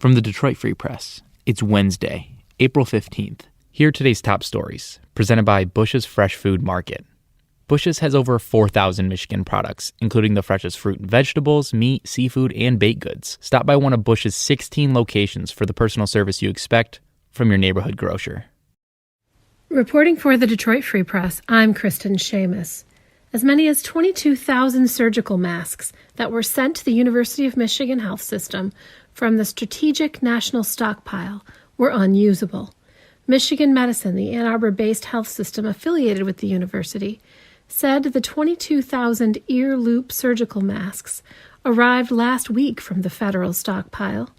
From the Detroit Free Press, it's Wednesday, April 15th. Here are today's top stories, presented by Bush's Fresh Food Market. Bush's has over 4,000 Michigan products, including the freshest fruit and vegetables, meat, seafood, and baked goods. Stop by one of Bush's 16 locations for the personal service you expect from your neighborhood grocer. Reporting for the Detroit Free Press, I'm Kristen Seamus. As many as 22,000 surgical masks that were sent to the University of Michigan Health System from the Strategic National Stockpile were unusable. Michigan Medicine, the Ann Arbor-based health system affiliated with the university, said the 22,000 ear loop surgical masks arrived last week from the federal stockpile.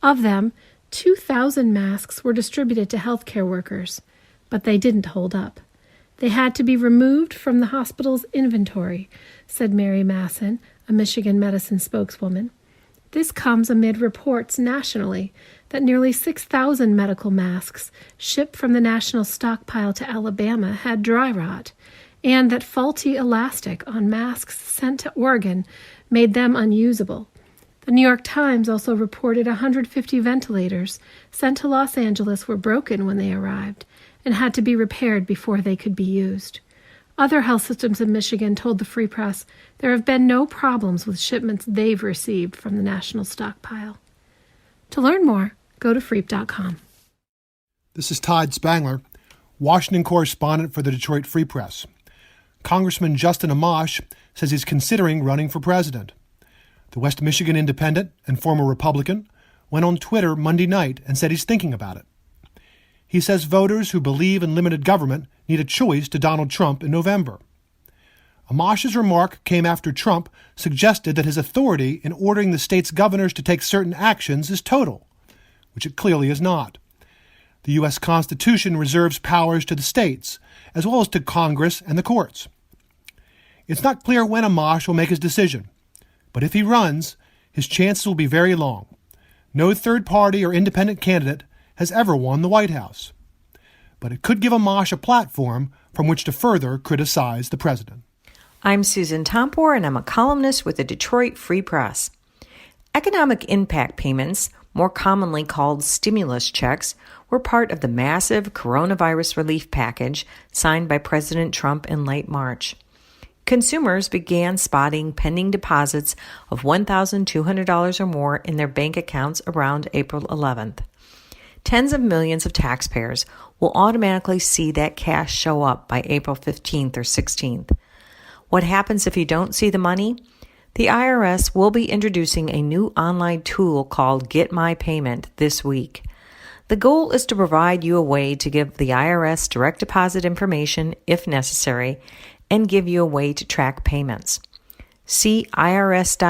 Of them, 2,000 masks were distributed to healthcare workers, but they didn't hold up. They had to be removed from the hospital's inventory, said Mary Masson, a Michigan Medicine spokeswoman. This comes amid reports nationally that nearly 6,000 medical masks shipped from the national stockpile to Alabama had dry rot, and that faulty elastic on masks sent to Oregon made them unusable. The New York Times also reported 150 ventilators sent to Los Angeles were broken when they arrived and had to be repaired before they could be used. Other health systems in Michigan told the Free Press there have been no problems with shipments they've received from the national stockpile. To learn more, go to freep.com. This is Todd Spangler, Washington correspondent for the Detroit Free Press. Congressman Justin Amash says he's considering running for president. The West Michigan independent and former Republican went on Twitter Monday night and said he's thinking about it. He says voters who believe in limited government need a choice to Donald Trump in November. Amash's remark came after Trump suggested that his authority in ordering the state's governors to take certain actions is total, which it clearly is not. The U.S. Constitution reserves powers to the states, as well as to Congress and the courts. It's not clear when Amash will make his decision, but if he runs, his chances will be very long. No third party or independent candidate has ever won the White House. But it could give Amash a platform from which to further criticize the president. I'm Susan Tompor, and I'm a columnist with the Detroit Free Press. Economic impact payments, more commonly called stimulus checks, were part of the massive coronavirus relief package signed by President Trump in late March. Consumers began spotting pending deposits of $1,200 or more in their bank accounts around April 11th. Tens of millions of taxpayers will automatically see that cash show up by April 15th or 16th. What happens if you don't see the money? The IRS will be introducing a new online tool called Get My Payment this week. The goal is to provide you a way to give the IRS direct deposit information if necessary and give you a way to track payments. See irs.gov/EIP.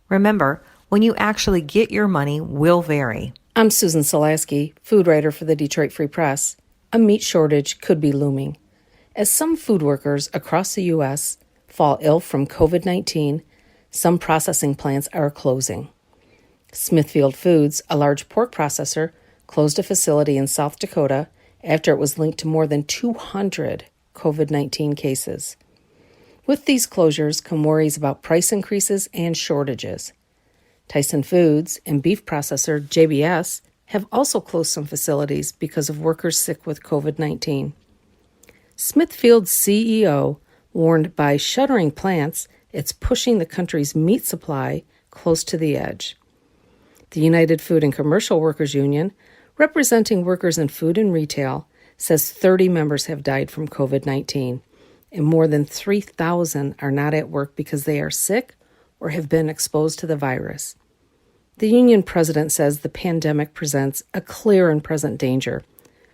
Remember, when you actually get your money will vary. I'm Susan Solaski, food writer for the Detroit Free Press. A meat shortage could be looming. As some food workers across the U.S. fall ill from COVID-19, some processing plants are closing. Smithfield Foods, a large pork processor, closed a facility in South Dakota after it was linked to more than 200 COVID-19 cases. With these closures come worries about price increases and shortages. Tyson Foods and beef processor JBS have also closed some facilities because of workers sick with COVID-19. Smithfield's CEO warned by shuttering plants, it's pushing the country's meat supply close to the edge. The United Food and Commercial Workers Union, representing workers in food and retail, says 30 members have died from COVID-19, and more than 3,000 are not at work because they are sick or have been exposed to the virus. The union president says the pandemic presents a clear and present danger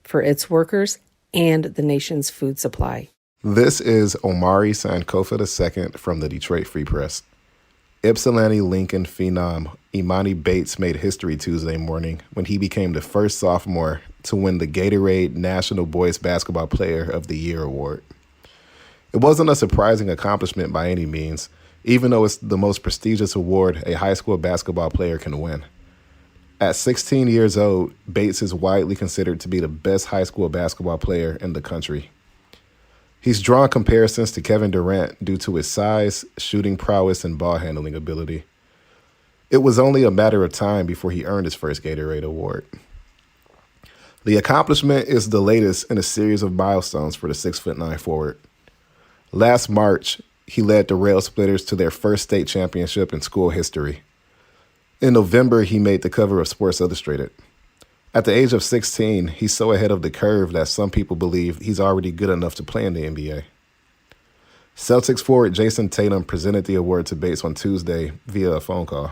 for its workers and the nation's food supply. This is Omari Sankofa II from the Detroit Free Press. Ypsilanti Lincoln phenom Emoni Bates made history Tuesday morning when he became the first sophomore to win the Gatorade National Boys Basketball Player of the Year award. It wasn't a surprising accomplishment by any means, even though it's the most prestigious award a high school basketball player can win. At 16 years old, Bates is widely considered to be the best high school basketball player in the country. He's drawn comparisons to Kevin Durant due to his size, shooting prowess, and ball handling ability. It was only a matter of time before he earned his first Gatorade award. The accomplishment is the latest in a series of milestones for the 6'9" forward. Last March, he led the Rail Splitters to their first state championship in school history. In November, he made the cover of Sports Illustrated. At the age of 16, he's so ahead of the curve that some people believe he's already good enough to play in the NBA. Celtics forward Jason Tatum presented the award to Bates on Tuesday via a phone call.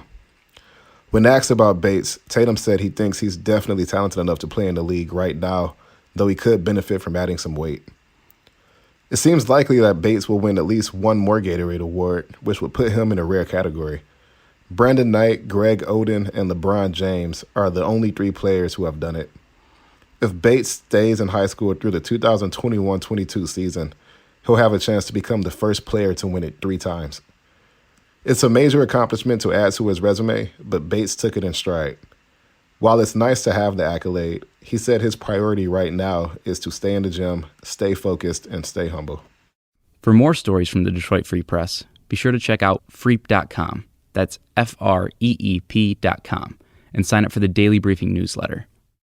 When asked about Bates, Tatum said he thinks he's definitely talented enough to play in the league right now, though he could benefit from adding some weight. It seems likely that Bates will win at least one more Gatorade award, which would put him in a rare category. Brandon Knight, Greg Oden, and LeBron James are the only three players who have done it. If Bates stays in high school through the 2021-22 season, he'll have a chance to become the first player to win it 3 times. It's a major accomplishment to add to his resume, but Bates took it in stride. While it's nice to have the accolade, he said his priority right now is to stay in the gym, stay focused, and stay humble. For more stories from the Detroit Free Press, be sure to check out freep.com. That's FREEP.com, and sign up for the Daily Briefing newsletter.